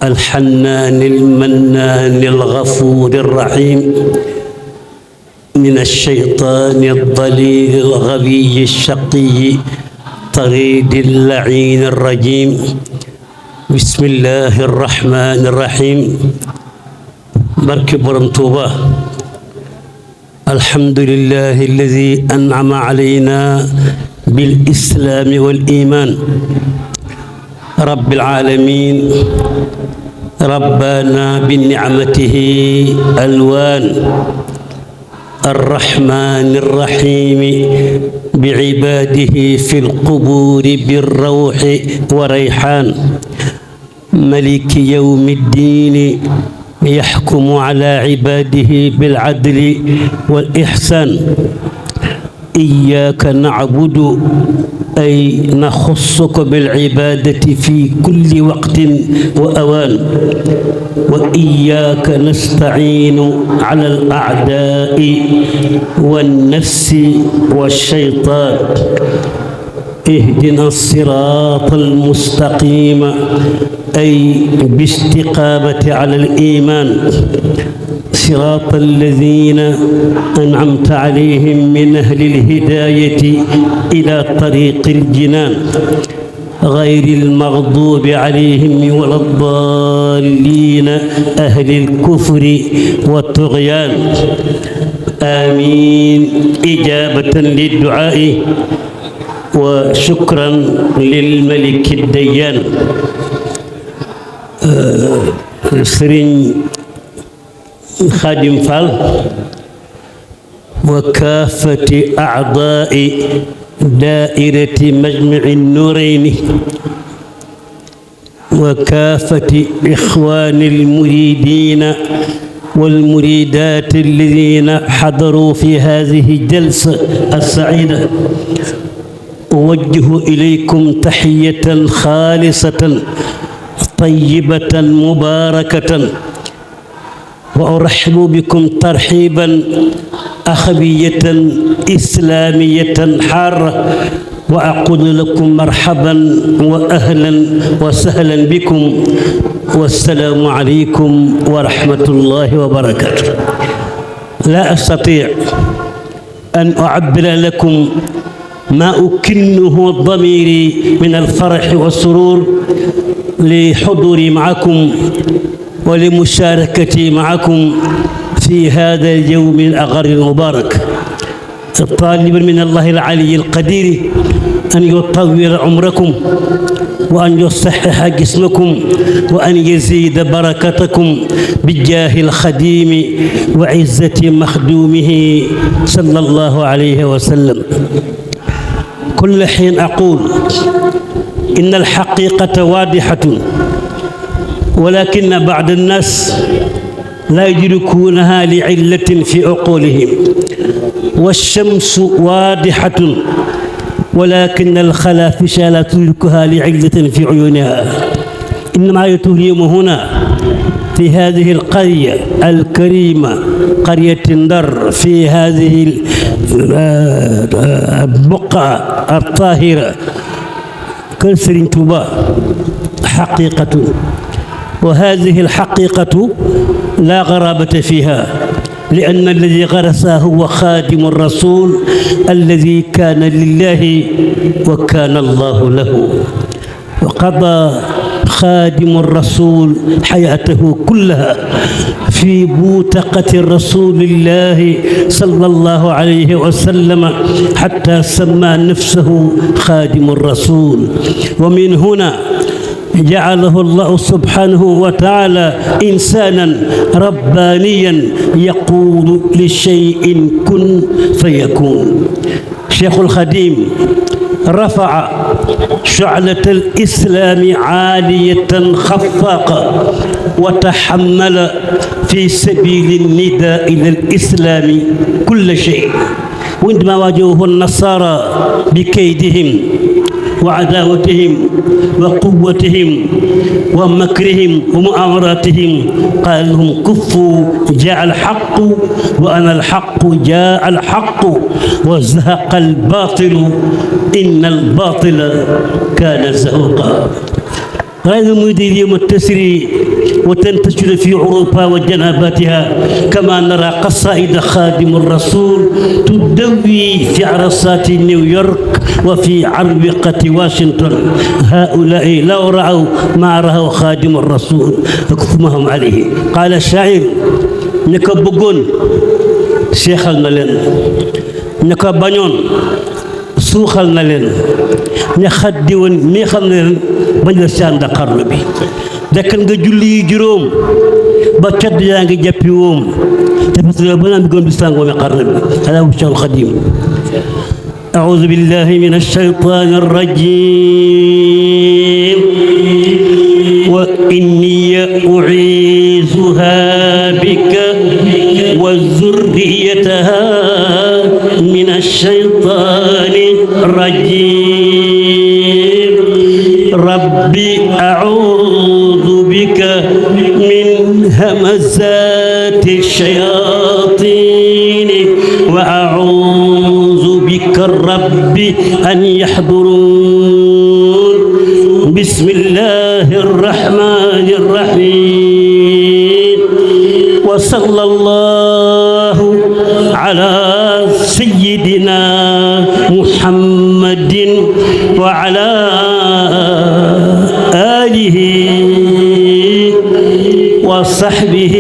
الحنان المنان الغفور الرحيم من الشيطان الضليل الغبي الشقي طريد اللعين الرجيم بسم الله الرحمن الرحيم barke Borom Tuuba الحمد لله الذي أنعم علينا بالإسلام والإيمان رب العالمين ربنا بنعمته ألوان الرحمن الرحيم بعباده في القبور بالروح وريحان ملك يوم الدين يحكم على عباده بالعدل والإحسان إياك نعبد أي نخصك بالعبادة في كل وقت وأوان وإياك نستعين على الأعداء والنفس والشيطان اهدنا الصراط المستقيم أي باستقامة على الإيمان صراط الذين أنعمت عليهم من أهل الهداية إلى طريق الجنان غير المغضوب عليهم ولا الضالين أهل الكفر والطغيان آمين إجابة للدعاء وشكرا للملك الديان سرين خادم فال وكافة أعضاء دائرة مجمع النورين وكافة إخوان المريدين والمريدات الذين حضروا في هذه الجلسة السعيدة أوجه إليكم تحية خالصة طيبة مباركة وأرحب بكم ترحيبا أخوية إسلامية حارة وأقول لكم مرحبا وأهلا وسهلا بكم والسلام عليكم ورحمة الله وبركاته. لا أستطيع أن أعبر لكم ما أكنه ضميري من الفرح والسرور لحضوري معكم ولمشاركتي معكم في هذا اليوم الأغر المبارك طالبا من الله العلي القدير أن يطول عمركم وأن يصحح جسمكم وأن يزيد بركتكم بجاه الخديم وعزة مخدومه صلى الله عليه وسلم. كل حين أقول إن الحقيقة واضحة ولكن بعض الناس لا يدركونها لعلة في عقولهم والشمس واضحة ولكن الخلافش لا تدركها لعلة في عيونها إنما يتهم هنا في هذه القرية الكريمة قرية ندر في هذه البقعة الطاهرة كسرين توبا حقيقة وهذه الحقيقة لا غرابة فيها لأن الذي غرسها هو خادم الرسول الذي كان لله وكان الله له وقضى خادم الرسول حياته كلها في بوتقة رسول الله صلى الله عليه وسلم حتى سمى نفسه خادم الرسول ومن هنا جعله الله سبحانه وتعالى إنسانا ربانيا يقول لشيء كن فيكون. شيخ الخديم رفع شعلة الإسلام عالية خفاقة وتحمل في سبيل النداء إلى الإسلام كل شيء. وعندما واجهه النصارى بكيدهم وعداوتهم وقوتهم ومكرهم ومؤامراتهم قال لهم كفوا جاء الحق وأنا الحق جاء الحق وزهق الباطل إن الباطل كان زهوقا. رأينا المدير اليوم التسري وتنتشر في أوروبا وجناباتها كما نرى قصائد خادم الرسول تدوي في عرصات نيويورك وفي عروقة واشنطن. هؤلاء لو رأوا ما رأوا خادم الرسول حكمهم عليه. قال الشاعر نكو بغون شيخال نالين نكو بانيون suuxal na leen ne xaddi woon neexal na leen bañ la saan da xarnu bi dekkal nga julli yi juróom ba codd yaa ngi jàppi woom te fas ba naan bi goon bi sàngoo mi xarnu bi ala wu Cheikhul Xadim. أعوذ بالله من الشيطان الرجيم وإني أعيذها بك وذريتها من الشيطان الرجيم ربي أعوذ بك من همزات الشياطين وأعوذ بك الرب أن يحضرون. بسم الله الرحمن الرحيم وصلى الله على سيدنا محمد وعلى آله وصحبه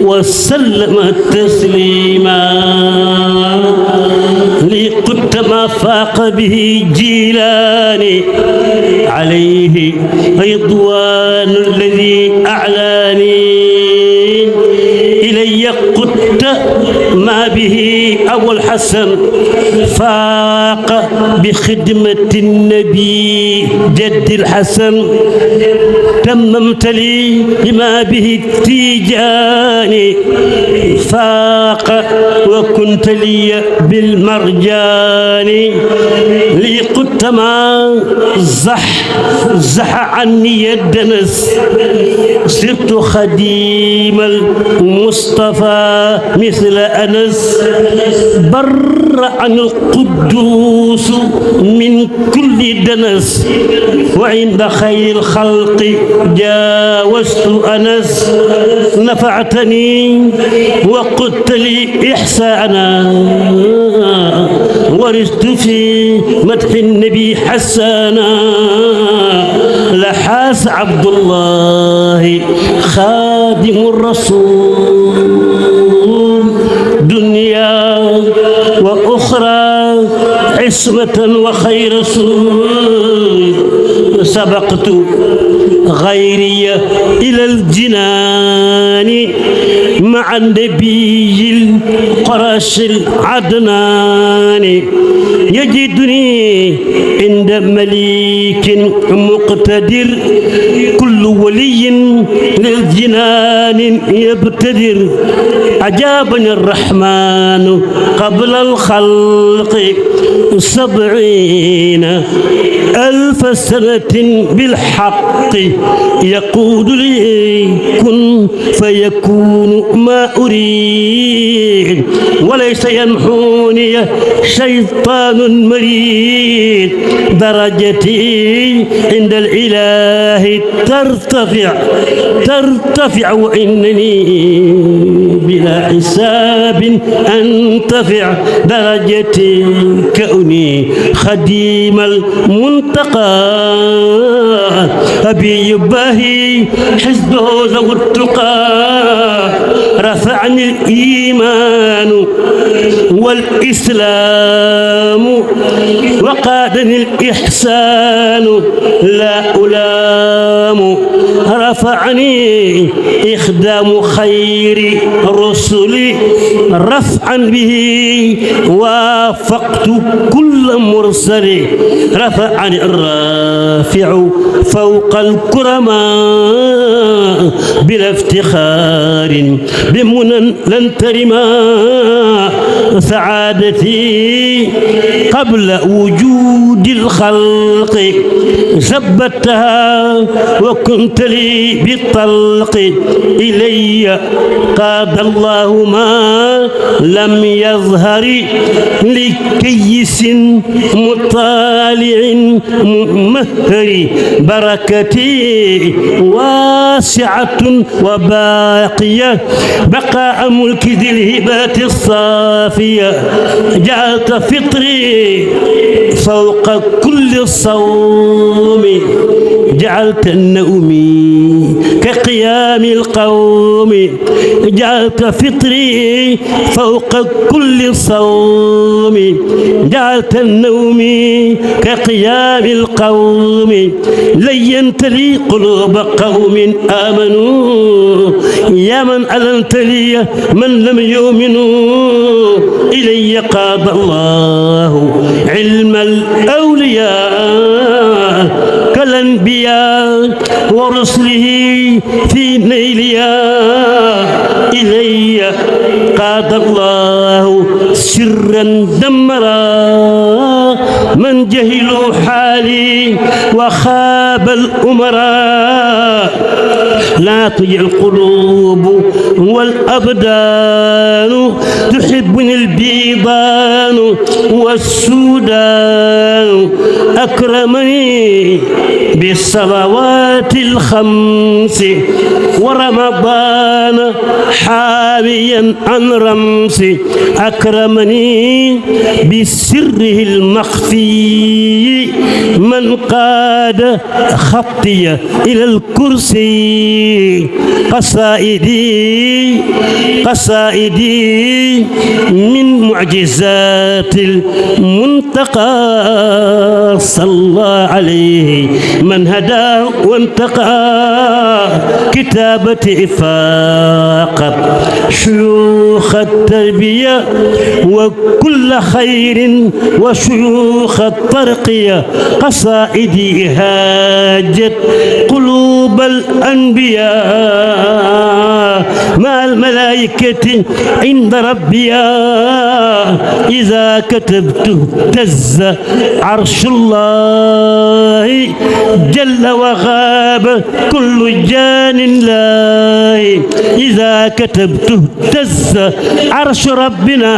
وسلم تسليما. لقد ما فاق به جيلاني عليه رضوان الذي أعلاني إلي قدت ما به أبو الحسن فاق بخدمة النبي جد الحسن تممت لي بما به التيجاني فاق وكنت لي بالمرجان لي قدت ما زح عني الدنس صرت خديم المصطفى مثل أنس بر عن القدوس من كل دنس وعند خير الخلق جاوزت أنس نفعتني وقلت لي إحسانا ورثت في مدح النبي حسانا لحاس عبد الله خادم الرسول دنيا وأخرى عصمة وخير رسول سبقت غيري إلى الجنان مع النبي القرش العدنان يجدني عند مليك مقتدر كل ولي للجنان يبتدر أجابني الرحمن قبل الخلق 70,000 سنة بالحق يقول لي كن فيكون ما أريد وليس ينحوني شيطان مريد درجتي عند الإله ترتفع وإنني بلا حساب أنتفع درجتي كوني خديم المنتقى أبي يباهي حزبه ذو التقى رفعني الإيمان والإسلام وقادني الإحسان لا ألام رفعني إخدام خير رسلي رفعا به وافقت كل مرسل رفعني الرافع فوق الكرماء بلا افتخار بمنى لن ترما سعادتي قبل وجود الخلق ثبتها وكنت لي بالطلق إلي قاد الله ما لم يظهر لكيس مطالع ممهر بركتي واسعة وباقية بقاء ملك ذي الهبات الصافية جعلت فطري فوق كل الصوم جعلت النوم كقيام القوم جعلت فطري فوق كل صوم جعلت النوم كقيام القوم لينت لي قلوب قوم آمنوا يا من أذنت لي من لم يؤمنوا إلي قاد الله علم الأولياء كالأنبياء ورسله في نيليا إلي قاد الله سرا دمرا من جهلوا حالي وخاب الأمراء لا تجع القلوب والأبدان تحبني البيضان والسودان أكرمني بالصلوات الخمس ورمضان حاميا عن رمس أكرمني بسره المخفي من قاد خطي إلى الكرسي قصائدي من معجزات المنتقى صلى عليه من هدى وانتقى كتابتي فاقت شيوخ التربية وكل خير وشيوخ الترقية قصائدي هاجت قلوب الأنبياء مع الملائكة عند ربي إذا كتبت اهتز عرش الله جل وغاب كل جان الله إذا كتبت اهتز عرش ربنا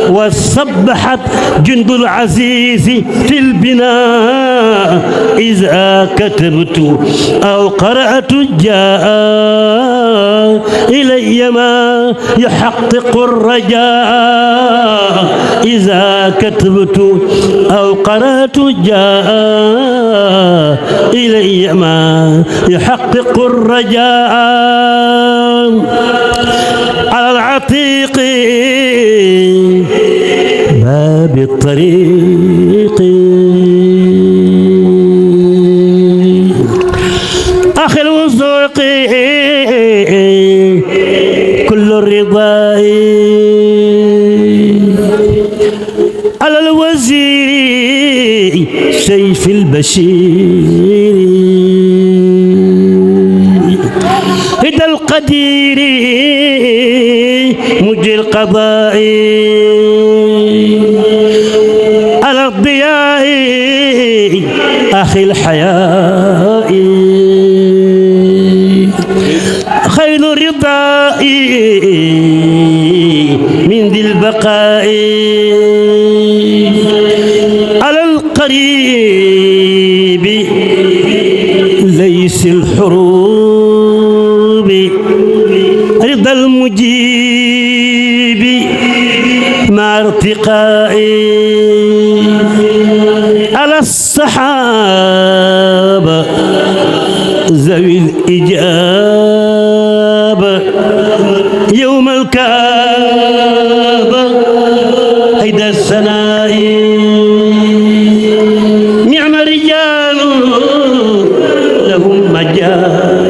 وسبحت جند العزيز في البناء إذا كتبت أو قرأت جاء إلي ما يحقق الرجاء إذا كتبت أو قرأت جاء إلي ما يحقق الرجاء على العتيق باب الطريق أخي الوثوق كل الرضا على الوزير سيف البشير هدى القدير مجري القضاء على الضياء أخي الحياء خير الرضاء من ذي البقاء على القريب ليس الحروب رضا المجيب مع ارتقائي على الصحابة ذوي الإجابة يوم الكعبة عيد الثناء نعم رجال لهم مجال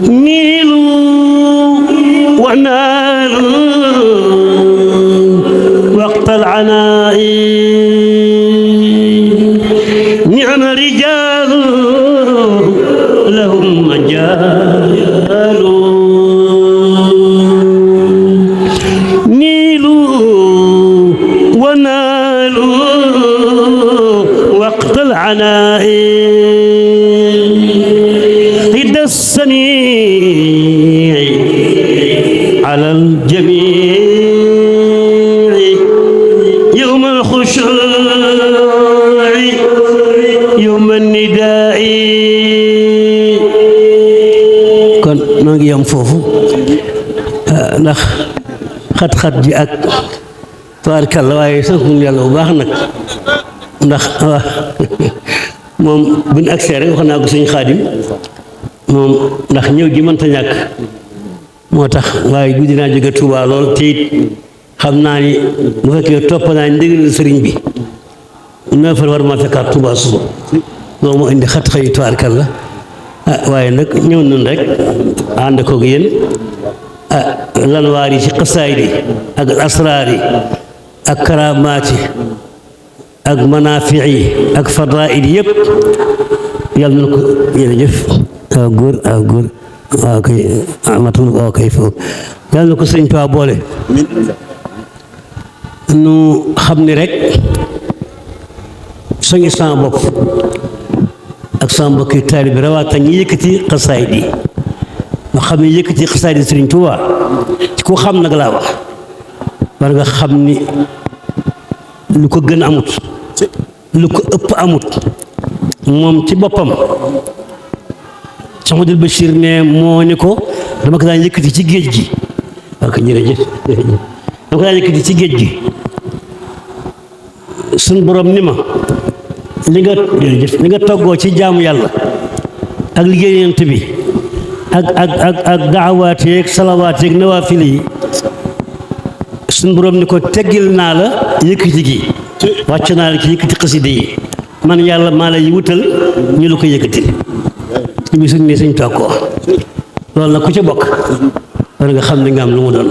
نيلوا ونالوا وقت العناء نعم رجال لهم مجال نيلوا ونالوا وقت العناء رد السميع على الجميع يوم الخشوع يوم النداء kon maa ngi yam foofu ndax xat-xat ji ak tubaarkàlla waaye sant yàlla bu baax nag ndax moom bu ñu agsee rek wax naa ko sëñ Xaadim moom ndax ñëw gi mënta ñàkk moo tax waaye guddi naa jóge Tuuba lool te it xam naa ni bu fekkee topp naa ndigal sëriñ bi neuf heures war ma fekkaat Tuuba suba loolu moo indi xat-xat yi tubaarkàlla waaye nag ñëw nañ rek ànd koog yéen lanwaar yi ci xasaayid yi ak asraar yi ak karaamaat yi ak manaafi yi ak fadaa'il yëpp yàlla na ko jërëjëf waaw góor waaw kay amatul waaw kay foofu yàlla na ko sëñ Tuubaa boole nu xam ni rek soñi sama bopp ak sama mbokki taalibe bi rawatina ñi yëkkati xasaayid yi nga xam ne yëkkati xasaayid yi Sëriñ Tuubaa ci ku xam nag laa wax war nga xam ni lu ko gën amut lu ko ëpp amut moom ci boppam Cheikh Ahmadul Bachir ne moo ni ko dama ko daan yëkkati ci géej gi ok jërëjëf dama ko daan yëkkati ci géej gi suñ borom ni ma li nga toggoo ci jaamu yàlla ak liggéey Yonent bi ak daawaat yeeg salawaat yeeg nawaafil yi suñ borom ni ko teggil naa la yëkkati gi wàcc naa la ci yëkkati xasida yi man yàlla maa lay wutal ñu lu ko yëkkati ci bi suñ ne suñ tokkoo loolu nag ku ca bokk war nga xam ne nga am lu mu doon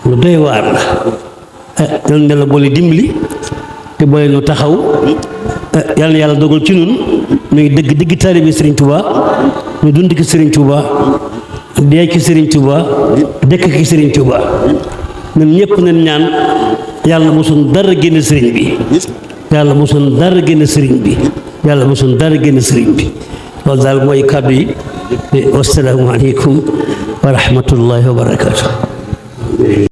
lu doy waar la yal na la boole dimbali te boole nu taxaw yal na yàlla dogal ci nun muy dëgg taalibe Sëriñ Tuubaa ñu dund ki Sëriñ Tuubaa dee ki Sëriñ Tuubaa dëkk ki Sëriñ Tuubaa ñun ñëpp nañ ñaan yàlla mosuñ dara génn sëriñ bi yàlla mosuñ dara génn sëriñ bi yàlla mosuñ dara génn sëriñ bi loolu daal mooy kàddu yi wassalaamu aleykum wa rahmatullahi wa barakaatu